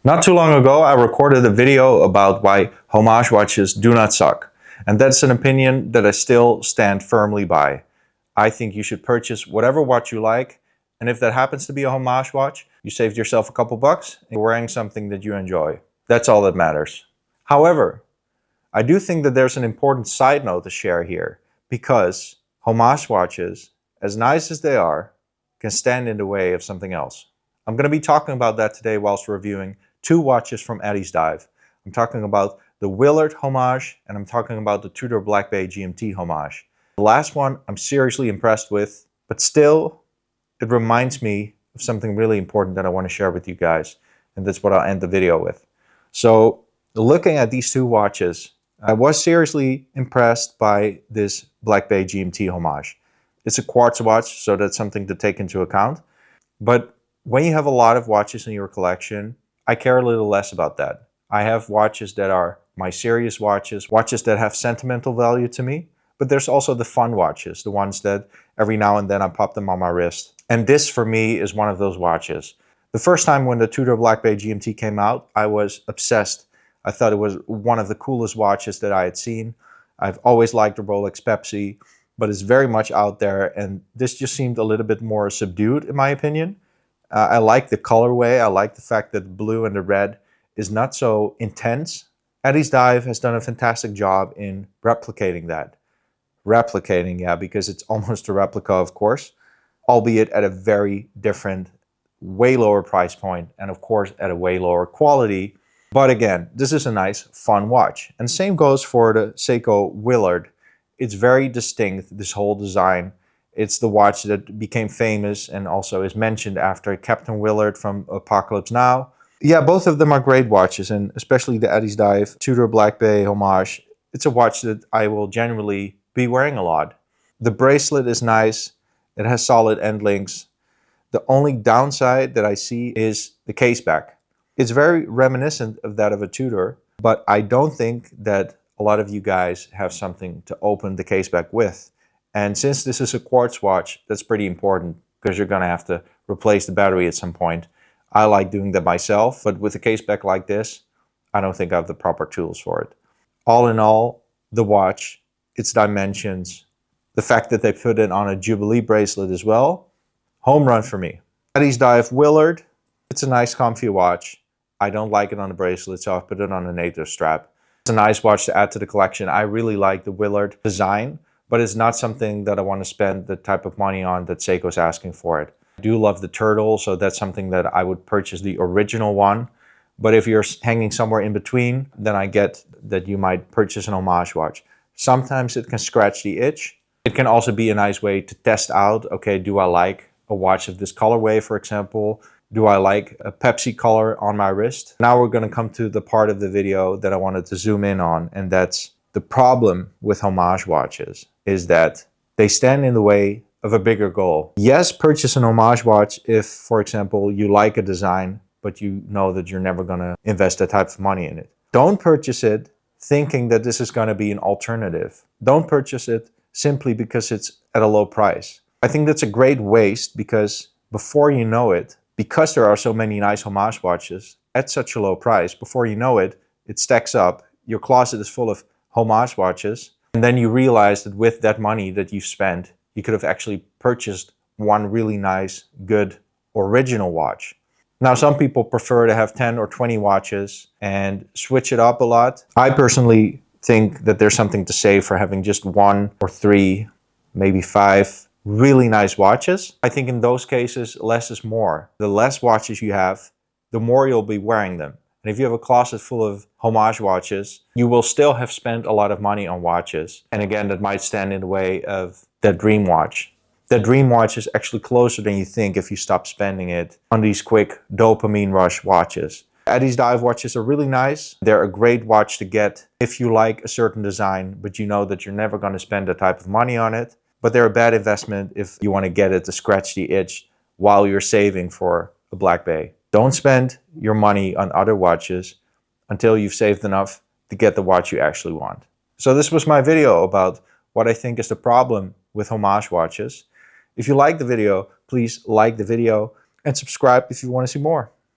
Not too long ago, I recorded a video about why Homage watches do not suck. And that's an opinion that I still stand firmly by. I think you should purchase whatever watch you like. And if that happens to be a Homage watch, you saved yourself a couple bucks and you're wearing something that you enjoy. That's all that matters. However, I do think that there's an important side note to share here, because Homage watches, as nice as they are, can stand in the way of something else. I'm going to be talking about that today whilst reviewing two watches from Addiesdive. I'm talking about the Willard Homage and I'm talking about the Tudor Black Bay GMT Homage. The last one I'm seriously impressed with, but still it reminds me of something really important that I want to share with you guys, and that's what I'll end the video with. So looking at these two watches, I was seriously impressed by this Black Bay GMT Homage. It's a quartz watch, so that's something to take into account. But when you have a lot of watches in your collection, I care a little less about that. I have watches that are my serious watches, watches that have sentimental value to me, but there's also the fun watches, the ones that every now and then I pop them on my wrist. And this for me is one of those watches. The first time when the Tudor Black Bay GMT came out, I was obsessed. I thought it was one of the coolest watches that I had seen. I've always liked the Rolex Pepsi, but it's very much out there, and this just seemed a little bit more subdued in my opinion. I like the colorway. I like the fact that the blue and the red is not so intense. Addiesdive has done a fantastic job in replicating that. Replicating, yeah, because it's almost a replica, of course, albeit at a very different, way lower price point, and of course at a way lower quality. But again, this is a nice, fun watch. And same goes for the Seiko Willard. It's very distinct, this whole design. It's the watch that became famous and also is mentioned after Captain Willard from Apocalypse Now. Yeah, both of them are great watches, and especially the Addiesdive Tudor Black Bay Homage. It's a watch that I will generally be wearing a lot. The bracelet is nice. It has solid end links. The only downside that I see is the case back. It's very reminiscent of that of a Tudor, but I don't think that a lot of you guys have something to open the case back with. And since this is a quartz watch, that's pretty important because you're going to have to replace the battery at some point. I like doing that myself, but with a case back like this, I don't think I have the proper tools for it. All in all, the watch, its dimensions, the fact that they put it on a Jubilee bracelet as well, home run for me. Addiesdive Willard, it's a nice comfy watch. I don't like it on the bracelet, so I've put it on a native strap. It's a nice watch to add to the collection. I really like the Willard design, but it's not something that I want to spend the type of money on that Seiko's asking for it. I do love the turtle, so that's something that I would purchase the original one. But if you're hanging somewhere in between, then I get that you might purchase an Homage watch. Sometimes it can scratch the itch. It can also be a nice way to test out, okay, do I like a watch of this colorway, for example? Do I like a Pepsi color on my wrist? Now we're going to come to the part of the video that I wanted to zoom in on, and that's the problem with Homage watches is that they stand in the way of a bigger goal. Yes, purchase an Homage watch if, for example, you like a design, but you know that you're never going to invest that type of money in it. Don't purchase it thinking that this is going to be an alternative. Don't purchase it simply because it's at a low price. I think that's a great waste because before you know it, because there are so many nice Homage watches at such a low price, before you know it, it stacks up. Your closet is full of Homage watches. And then you realize that with that money that you've spent, you could have actually purchased one really nice, good, original watch. Now, some people prefer to have 10 or 20 watches and switch it up a lot. I personally think that there's something to say for having just 1 or 3, maybe 5 really nice watches. I think in those cases, less is more. The less watches you have, the more you'll be wearing them. And if you have a closet full of Homage watches, you will still have spent a lot of money on watches. And again, that might stand in the way of that dream watch. That dream watch is actually closer than you think if you stop spending it on these quick dopamine rush watches. Addiesdive watches are really nice. They're a great watch to get if you like a certain design, but you know that you're never going to spend that type of money on it. But they're a bad investment if you want to get it to scratch the itch while you're saving for a Black Bay. Don't spend your money on other watches until you've saved enough to get the watch you actually want. So this was my video about what I think is the problem with Homage watches. If you like the video, please like the video and subscribe if you want to see more.